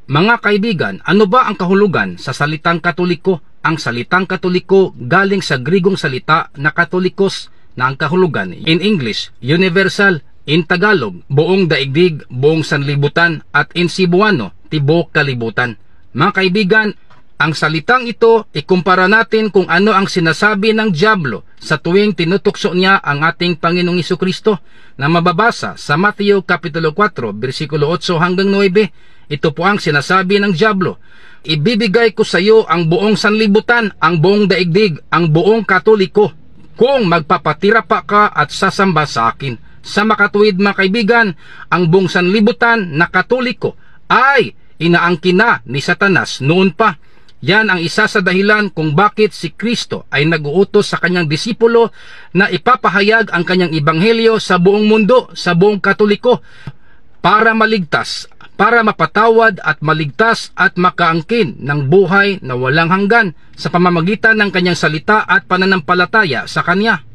Mga kaibigan, ano ba ang kahulugan sa salitang Katoliko? Ang salitang Katoliko galing sa Grigong salita na Katolikos na ang kahulugan in English, universal, in Tagalog, buong daigdig, buong sanlibutan, at in Cebuano, tibok kalibutan. Mga kaibigan, ang salitang ito, ikumpara natin kung ano ang sinasabi ng dyablo sa tuwing tinutukso niya ang ating Panginoong Hesukristo na mababasa sa Mateo Kapitulo 4, versikulo 8 hanggang 9. Ito po ang sinasabi ng dyablo. Ibibigay ko sa iyo ang buong sanlibutan, ang buong daigdig, ang buong Katoliko, kung magpapatira pa ka at sasamba sa akin. Sa makatuwid mga kaibigan, ang buong sanlibutan na Katoliko ay inaangkin na ni Satanas noon pa. Yan ang isa sa dahilan kung bakit si Kristo ay nag-uutos sa kanyang disipulo na ipapahayag ang kanyang ebanghelyo sa buong mundo, sa buong Katoliko, para maligtas, para mapatawad at maligtas at makaangkin ng buhay na walang hanggan sa pamamagitan ng kanyang salita at pananampalataya sa Kanya.